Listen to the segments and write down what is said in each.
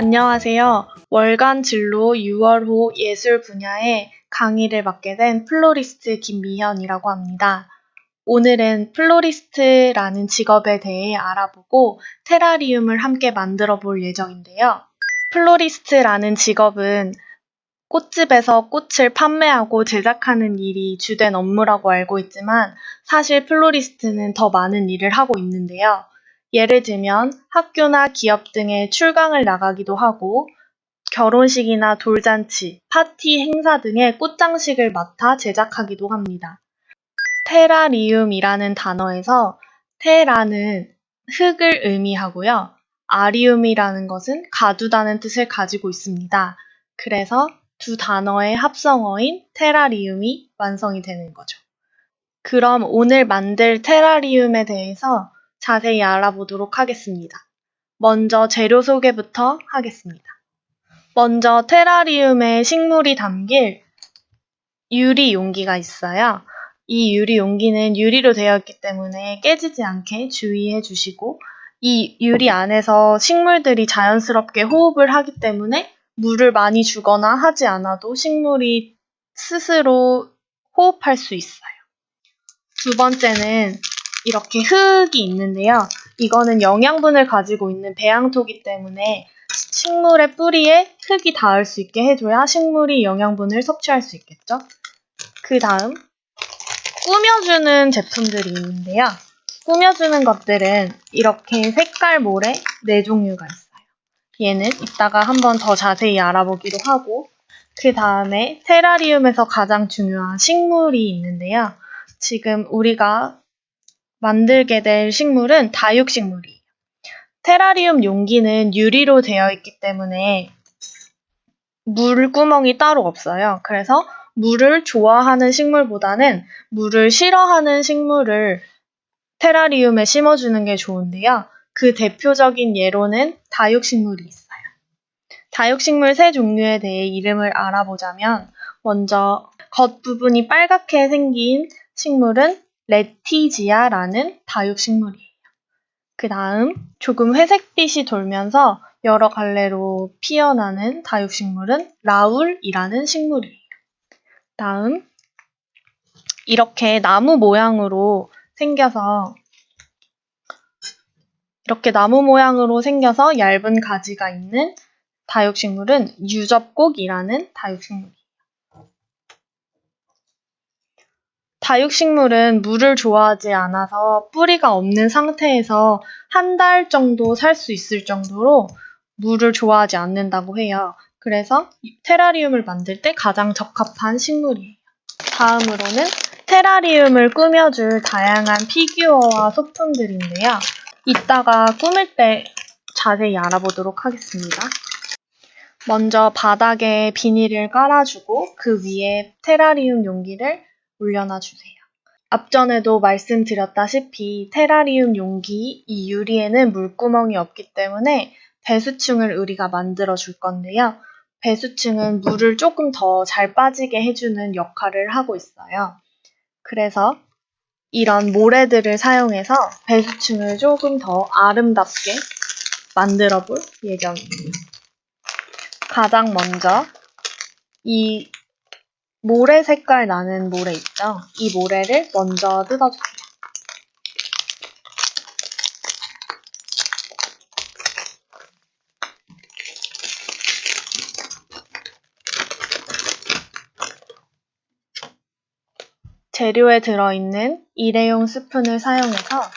안녕하세요. 월간 진로 6월호 예술 분야의 강의를 맡게 된 플로리스트 김미현이라고 합니다. 오늘은 플로리스트라는 직업에 대해 알아보고 테라리움을 함께 만들어 볼 예정인데요. 플로리스트라는 직업은 꽃집에서 꽃을 판매하고 제작하는 일이 주된 업무라고 알고 있지만 사실 플로리스트는 더 많은 일을 하고 있는데요. 예를 들면 학교나 기업 등에 출강을 나가기도 하고 결혼식이나 돌잔치, 파티, 행사 등의 꽃장식을 맡아 제작하기도 합니다. 테라리움이라는 단어에서 테라는 흙을 의미하고요. 아리움이라는 것은 가두다는 뜻을 가지고 있습니다. 그래서 두 단어의 합성어인 테라리움이 완성이 되는 거죠. 그럼 오늘 만들 테라리움에 대해서 자세히 알아보도록 하겠습니다. 먼저 재료 소개부터 하겠습니다. 먼저 테라리움에 식물이 담길 유리 용기가 있어요. 이 유리 용기는 유리로 되어 있기 때문에 깨지지 않게 주의해 주시고 이 유리 안에서 식물들이 자연스럽게 호흡을 하기 때문에 물을 많이 주거나 하지 않아도 식물이 스스로 호흡할 수 있어요. 두 번째는 이렇게 흙이 있는데요. 이거는 영양분을 가지고 있는 배양토기 때문에 식물의 뿌리에 흙이 닿을 수 있게 해줘야 식물이 영양분을 섭취할 수 있겠죠. 그 다음 꾸며주는 제품들이 있는데요. 꾸며주는 것들은 이렇게 색깔 몰에 4종류가 있어요. 얘는 이따가 한번 더 자세히 알아보기로 하고 그 다음에 테라리움에서 가장 중요한 식물이 있는데요. 지금 우리가 만들게 될 식물은 다육식물이에요. 테라리움 용기는 유리로 되어 있기 때문에 물구멍이 따로 없어요. 그래서 물을 좋아하는 식물보다는 물을 싫어하는 식물을 테라리움에 심어주는 게 좋은데요. 그 대표적인 예로는 다육식물이 있어요. 다육식물 3종류에 대해 이름을 알아보자면 먼저 겉부분이 빨갛게 생긴 식물은 레티지아라는 다육식물이에요. 그 다음 조금 회색빛이 돌면서 여러 갈래로 피어나는 다육식물은 라울이라는 식물이에요. 다음 이렇게 나무 모양으로 생겨서 얇은 가지가 있는 다육식물은 유접곡이라는 다육식물이에요. 다육식물은 물을 좋아하지 않아서 뿌리가 없는 상태에서 한 달 정도 살 수 있을 정도로 물을 좋아하지 않는다고 해요. 그래서 테라리움을 만들 때 가장 적합한 식물이에요. 다음으로는 테라리움을 꾸며줄 다양한 피규어와 소품들인데요. 이따가 꾸밀 때 자세히 알아보도록 하겠습니다. 먼저 바닥에 비닐을 깔아주고 그 위에 테라리움 용기를 올려놔 주세요. 앞전에도 말씀드렸다시피 테라리움 용기, 이 유리에는 물구멍이 없기 때문에 배수층을 우리가 만들어 줄 건데요. 배수층은 물을 조금 더 잘 빠지게 해주는 역할을 하고 있어요. 그래서 이런 모래들을 사용해서 배수층을 조금 더 아름답게 만들어 볼 예정입니다. 가장 먼저 이 모래 색깔 나는 모래 있죠? 이 모래를 먼저 뜯어주세요. 재료에 들어있는 일회용 스푼을 사용해서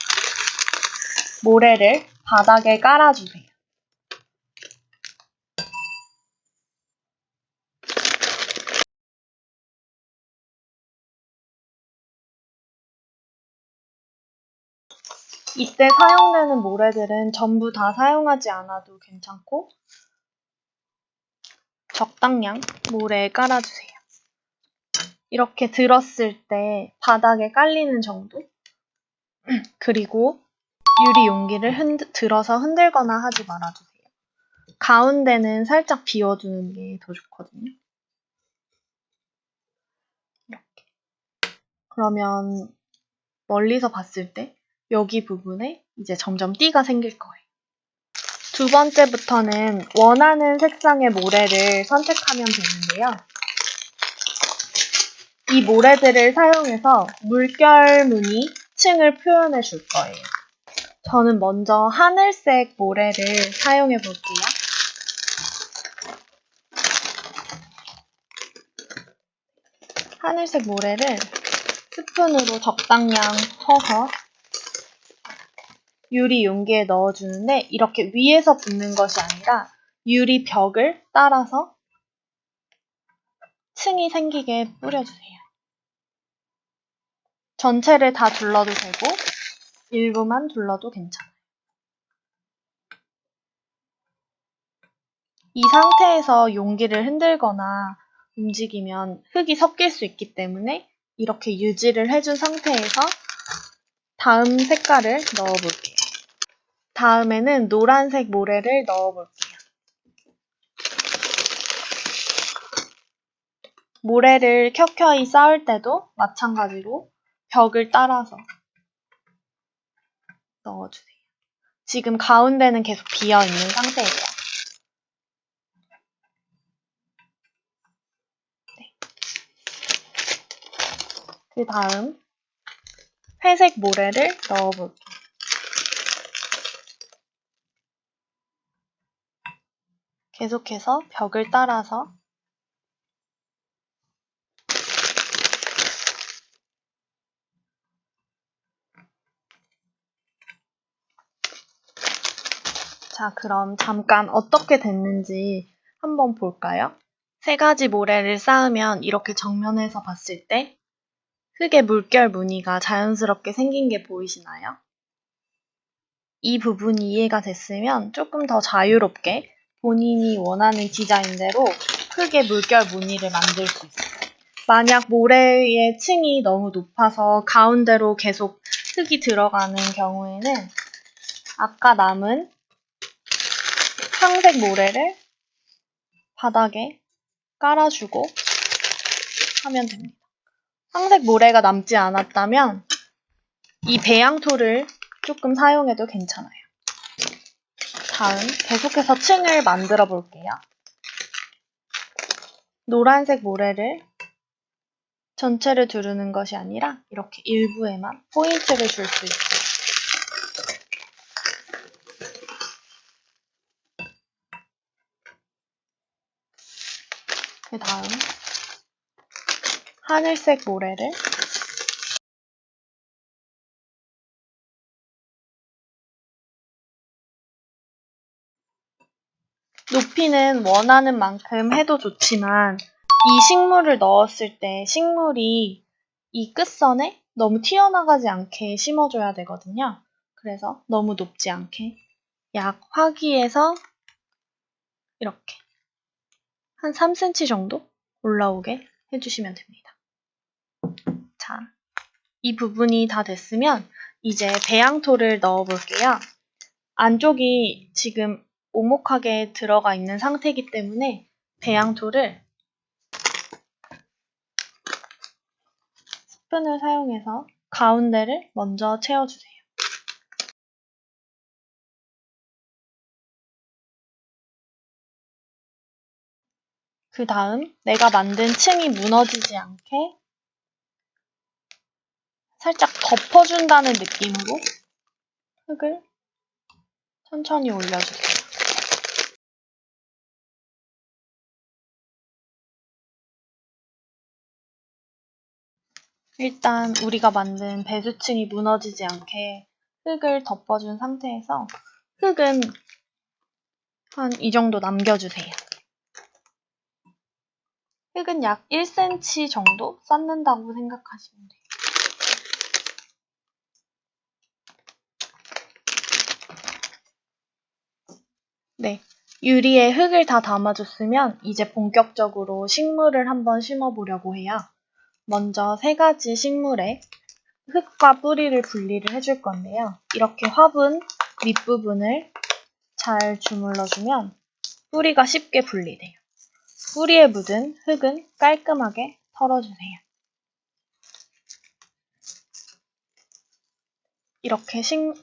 모래를 바닥에 깔아주세요. 이때 사용되는 모래들은 전부 다 사용하지 않아도 괜찮고 적당량 모래에 깔아주세요. 이렇게 들었을 때 바닥에 깔리는 정도? 그리고 유리 용기를 들어서 흔들거나 하지 말아주세요. 가운데는 살짝 비워두는 게 더 좋거든요. 이렇게. 그러면 멀리서 봤을 때 여기 부분에 이제 점점 띠가 생길 거예요. 두 번째부터는 원하는 색상의 모래를 선택하면 되는데요. 이 모래들을 사용해서 물결 무늬 층을 표현해 줄 거예요. 저는 먼저 하늘색 모래를 사용해 볼게요. 하늘색 모래를 스푼으로 적당량 퍼서 유리 용기에 넣어주는데 이렇게 위에서 붓는 것이 아니라 유리 벽을 따라서 층이 생기게 뿌려주세요. 전체를 다 둘러도 되고 일부만 둘러도 괜찮아요. 이 상태에서 용기를 흔들거나 움직이면 흙이 섞일 수 있기 때문에 이렇게 유지를 해준 상태에서 다음 색깔을 넣어볼게요. 다음에는 노란색 모래를 넣어볼게요. 모래를 켜켜이 쌓을 때도 마찬가지로 벽을 따라서 넣어주세요. 지금 가운데는 계속 비어있는 상태예요. 네. 그 다음 회색 모래를 넣어볼게요. 계속해서 벽을 따라서 자, 그럼 잠깐 어떻게 됐는지 한번 볼까요? 세 가지 모래를 쌓으면 이렇게 정면에서 봤을 때 흙의 물결 무늬가 자연스럽게 생긴 게 보이시나요? 이 부분이 이해가 됐으면 조금 더 자유롭게 본인이 원하는 디자인대로 흙의 물결 무늬를 만들 수 있어요. 만약 모래의 층이 너무 높아서 가운데로 계속 흙이 들어가는 경우에는 아까 남은 황색 모래를 바닥에 깔아주고 하면 됩니다. 황색 모래가 남지 않았다면 이 배양토를 조금 사용해도 괜찮아요. 다음 계속해서 층을 만들어 볼게요. 노란색 모래를 전체를 두르는 것이 아니라 이렇게 일부에만 포인트를 줄 수 있어요. 그 다음 하늘색 모래를 높이는 원하는 만큼 해도 좋지만 이 식물을 넣었을 때 식물이 이 끝선에 너무 튀어나가지 않게 심어줘야 되거든요. 그래서 너무 높지 않게 약 화기에서 이렇게 한 3cm 정도 올라오게 해주시면 됩니다. 자, 이 부분이 다 됐으면 이제 배양토를 넣어 볼게요. 안쪽이 지금 오목하게 들어가 있는 상태이기 때문에 배양토를 스푼을 사용해서 가운데를 먼저 채워주세요. 그 다음 내가 만든 층이 무너지지 않게 살짝 덮어준다는 느낌으로 흙을 천천히 올려주세요. 일단 우리가 만든 배수층이 무너지지 않게 흙을 덮어준 상태에서 흙은 한 이 정도 남겨주세요. 흙은 약 1cm 정도 쌓는다고 생각하시면 돼요. 네, 유리에 흙을 다 담아줬으면 이제 본격적으로 식물을 한번 심어보려고 해요. 먼저 세 가지 식물에 흙과 뿌리를 분리를 해줄 건데요. 이렇게 화분 밑부분을 잘 주물러주면 뿌리가 쉽게 분리돼요. 뿌리에 묻은 흙은 깔끔하게 털어주세요. 이렇게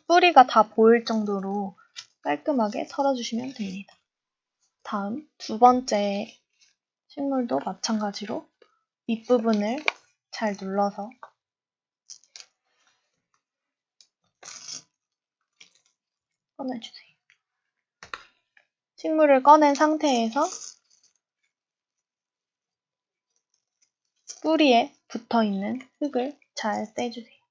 뿌리가 다 보일 정도로 깔끔하게 털어주시면 됩니다. 다음 두 번째 식물도 마찬가지로 밑부분을 잘 눌러서 꺼내주세요. 식물을 꺼낸 상태에서 뿌리에 붙어있는 흙을 잘 떼주세요.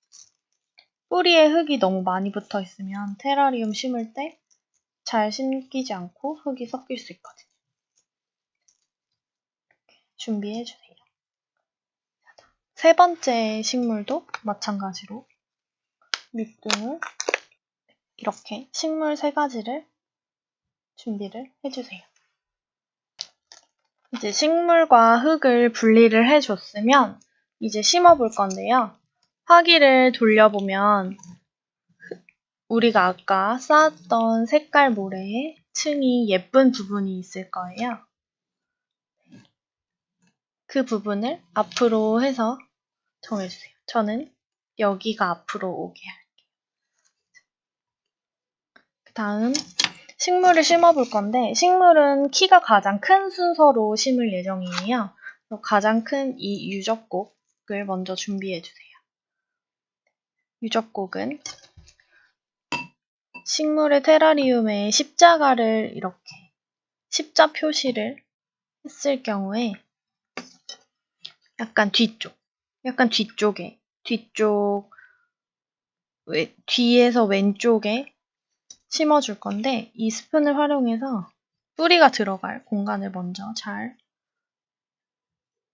뿌리에 흙이 너무 많이 붙어있으면 테라리움 심을 때 잘 심기지 않고 흙이 섞일 수 있거든요. 준비해주세요. 세 번째 식물도 마찬가지로 밑둥을 이렇게 식물 세 가지를 준비를 해주세요. 이제 식물과 흙을 분리를 해줬으면 이제 심어볼 건데요. 화기를 돌려보면 우리가 아까 쌓았던 색깔 모래에 층이 예쁜 부분이 있을 거예요. 그 부분을 앞으로 해서 정해주세요. 저는 여기가 앞으로 오게 할게요. 그 다음 식물을 심어볼 건데 식물은 키가 가장 큰 순서로 심을 예정이에요. 가장 큰 이 유적곡을 먼저 준비해주세요. 유적곡은 식물의 테라리움에 십자가를 이렇게 십자 표시를 했을 경우에 약간 뒤쪽에 뒤에서 왼쪽에 심어줄 건데 이 스푼을 활용해서 뿌리가 들어갈 공간을 먼저 잘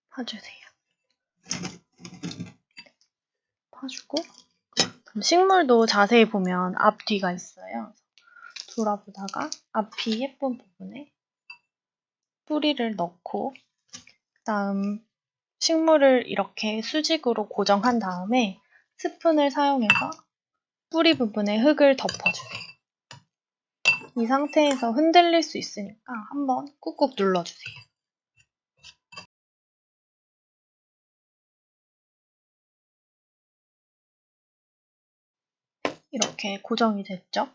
파주세요. 파주고 식물도 자세히 보면 앞뒤가 있어요. 돌아보다가 앞이 예쁜 부분에 뿌리를 넣고 그다음 식물을 이렇게 수직으로 고정한 다음에 스푼을 사용해서 뿌리 부분에 흙을 덮어주세요. 이 상태에서 흔들릴 수 있으니까 한번 꾹꾹 눌러주세요. 이렇게 고정이 됐죠?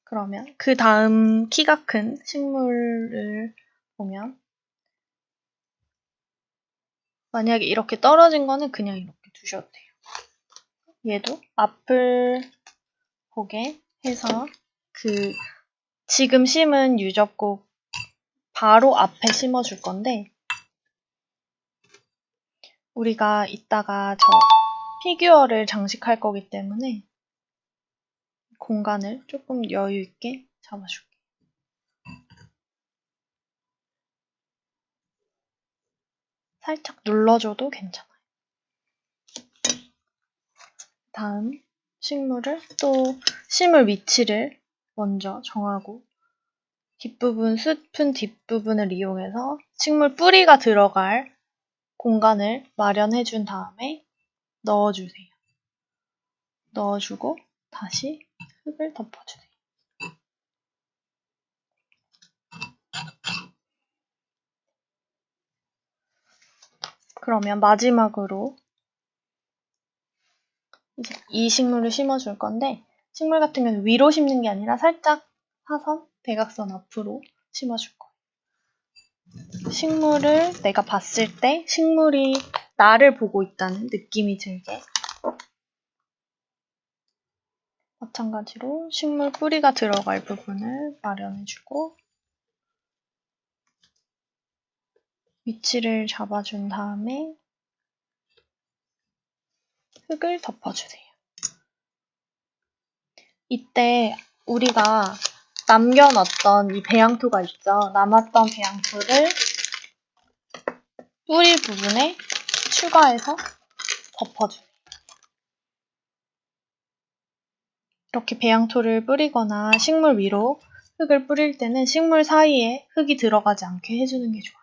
그러면 그 다음 키가 큰 식물을 보면 만약에 이렇게 떨어진 거는 그냥 이렇게 두셔도 돼요. 얘도 앞을 보게 해서 지금 심은 유적곡 바로 앞에 심어줄 건데 우리가 이따가 저 피규어를 장식할 거기 때문에 공간을 조금 여유 있게 잡아줄게요. 살짝 눌러줘도 괜찮아요. 다음 식물을 또 심을 위치를 먼저 정하고 스푼 뒷부분을 이용해서 식물 뿌리가 들어갈 공간을 마련해 준 다음에 넣어주세요. 넣어주고 다시 흙을 덮어주세요. 그러면 마지막으로 이제 이 식물을 심어줄 건데 식물 같은 경우는 위로 심는 게 아니라 살짝 사선, 대각선 앞으로 심어줄 거예요. 식물을 내가 봤을 때 식물이 나를 보고 있다는 느낌이 들게 마찬가지로 식물 뿌리가 들어갈 부분을 마련해주고 위치를 잡아준 다음에 흙을 덮어주세요. 이때 우리가 남겨놨던 이 배양토가 있죠. 남았던 배양토를 뿌리 부분에 추가해서 덮어주세요. 이렇게 배양토를 뿌리거나 식물 위로 흙을 뿌릴 때는 식물 사이에 흙이 들어가지 않게 해주는 게 좋아요.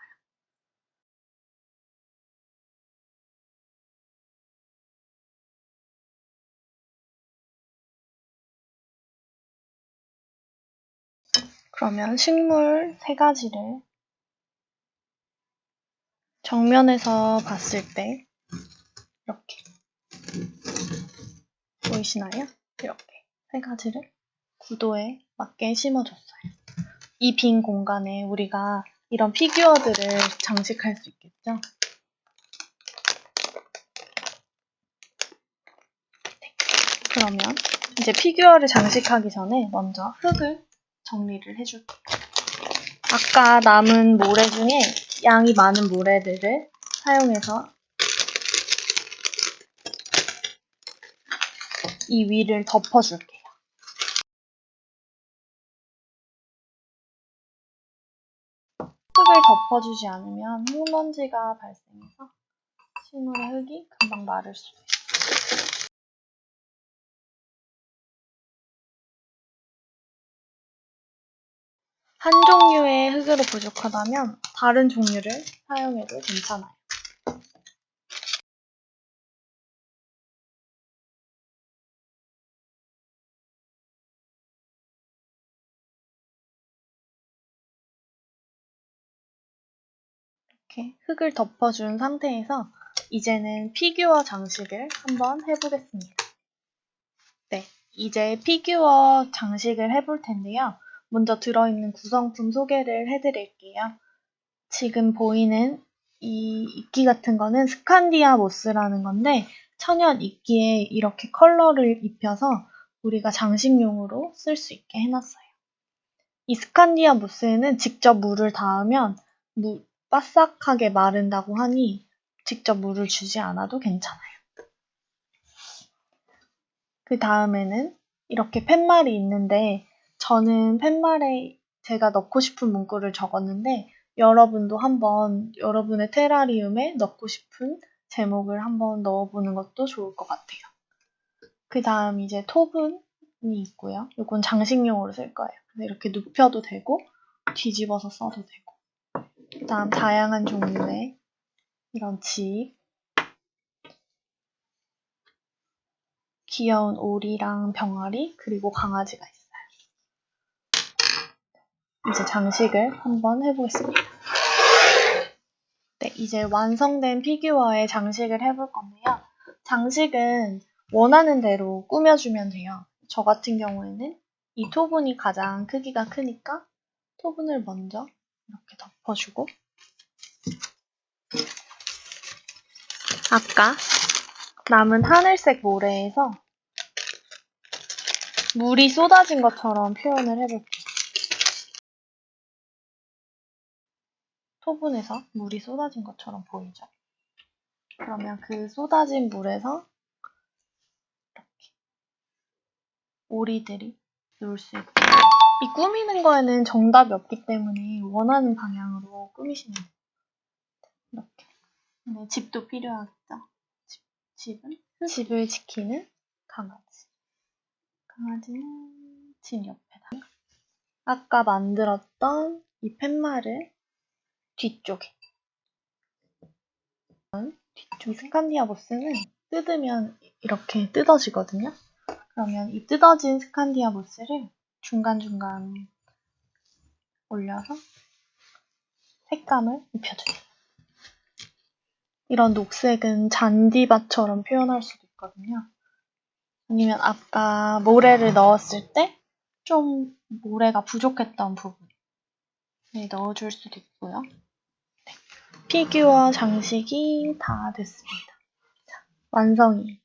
그러면 식물 세 가지를 정면에서 봤을 때 이렇게 보이시나요? 이렇게 세 가지를 구도에 맞게 심어줬어요. 이 빈 공간에 우리가 이런 피규어들을 장식할 수 있겠죠? 네. 그러면 이제 피규어를 장식하기 전에 먼저 흙을 정리를 해줄게요. 아까 남은 모래 중에 양이 많은 모래들을 사용해서 이 위를 덮어줄게요. 흙을 덮어주지 않으면 흙먼지가 발생해서 식물의 흙이 금방 마를 수 있어요. 한 종류의 흙으로 부족하다면 다른 종류를 사용해도 괜찮아요. 이렇게 흙을 덮어준 상태에서 이제는 피규어 장식을 한번 해보겠습니다. 네, 이제 피규어 장식을 해볼 텐데요. 먼저 들어있는 구성품 소개를 해드릴게요. 지금 보이는 이 이끼 같은 거는 스칸디아 모스라는 건데 천연 이끼에 이렇게 컬러를 입혀서 우리가 장식용으로 쓸 수 있게 해놨어요. 이 스칸디아 모스에는 직접 물을 닿으면 바싹하게 마른다고 하니 직접 물을 주지 않아도 괜찮아요. 그 다음에는 이렇게 팻말이 있는데 저는 팻말에 제가 넣고 싶은 문구를 적었는데 여러분도 한번 여러분의 테라리움에 넣고 싶은 제목을 한번 넣어보는 것도 좋을 것 같아요. 그 다음 이제 토분이 있고요. 이건 장식용으로 쓸 거예요. 그래서 이렇게 눕혀도 되고 뒤집어서 써도 되고 그 다음 다양한 종류의 이런 집 귀여운 오리랑 병아리 그리고 강아지가 있어요. 이제 장식을 한번 해보겠습니다. 네, 이제 완성된 피규어의 장식을 해볼 건데요. 장식은 원하는 대로 꾸며주면 돼요. 저 같은 경우에는 이 토분이 가장 크기가 크니까 토분을 먼저 이렇게 덮어주고 아까 남은 하늘색 모래에서 물이 쏟아진 것처럼 표현을 해볼게요. 토분에서 물이 쏟아진 것처럼 보이죠? 그러면 그 쏟아진 물에서 이렇게 오리들이 놀 수 있고 이 꾸미는 거에는 정답이 없기 때문에 원하는 방향으로 꾸미시면 돼요. 이렇게. 근데 집도 필요하겠죠? 집을 지키는 강아지. 강아지는 집 옆에다가 아까 만들었던 이 팻말을 뒤쪽에 뒤쪽 스칸디아 모스는 뜯으면 이렇게 뜯어지거든요. 그러면 이 뜯어진 스칸디아 모스를 중간중간 올려서 색감을 입혀주세요. 이런 녹색은 잔디밭처럼 표현할 수도 있거든요. 아니면 아까 모래를 넣었을 때 좀 모래가 부족했던 부분에 넣어줄 수도 있고요. 네. 피규어 장식이 다 됐습니다. 자, 완성이.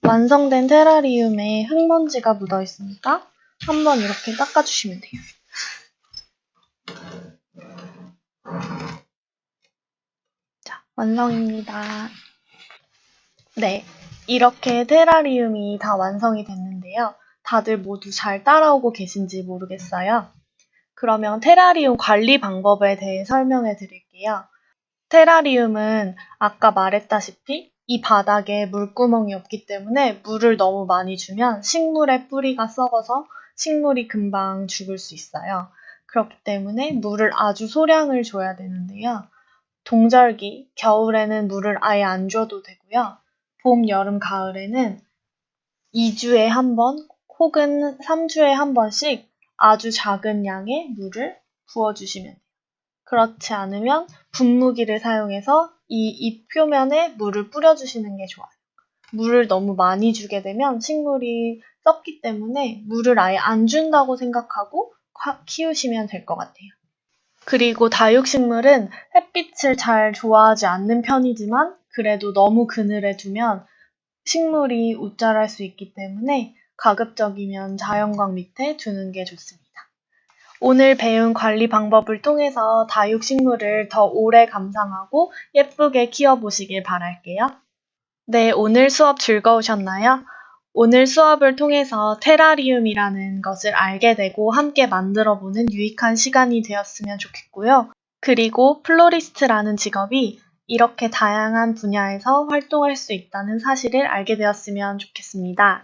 완성된 테라리움에 흙먼지가 묻어 있으니까 한번 이렇게 닦아주시면 돼요. 자, 완성입니다. 네, 이렇게 테라리움이 다 완성이 됐는데요. 다들 모두 잘 따라오고 계신지 모르겠어요. 그러면 테라리움 관리 방법에 대해 설명해 드릴게요. 테라리움은 아까 말했다시피 이 바닥에 물구멍이 없기 때문에 물을 너무 많이 주면 식물의 뿌리가 썩어서 식물이 금방 죽을 수 있어요. 그렇기 때문에 물을 아주 소량을 줘야 되는데요. 동절기, 겨울에는 물을 아예 안 줘도 되고요. 봄, 여름, 가을에는 2주에 한 번 혹은 3주에 한 번씩 아주 작은 양의 물을 부어주시면 돼요. 그렇지 않으면 분무기를 사용해서 이 잎 표면에 물을 뿌려주시는 게 좋아요. 물을 너무 많이 주게 되면 식물이 썩기 때문에 물을 아예 안 준다고 생각하고 키우시면 될 것 같아요. 그리고 다육식물은 햇빛을 잘 좋아하지 않는 편이지만 그래도 너무 그늘에 두면 식물이 웃자랄 수 있기 때문에 가급적이면 자연광 밑에 두는 게 좋습니다. 오늘 배운 관리 방법을 통해서 다육식물을 더 오래 감상하고 예쁘게 키워보시길 바랄게요. 네, 오늘 수업 즐거우셨나요? 오늘 수업을 통해서 테라리움이라는 것을 알게 되고 함께 만들어보는 유익한 시간이 되었으면 좋겠고요. 그리고 플로리스트라는 직업이 이렇게 다양한 분야에서 활동할 수 있다는 사실을 알게 되었으면 좋겠습니다.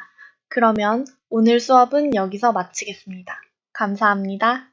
그러면 오늘 수업은 여기서 마치겠습니다. 감사합니다.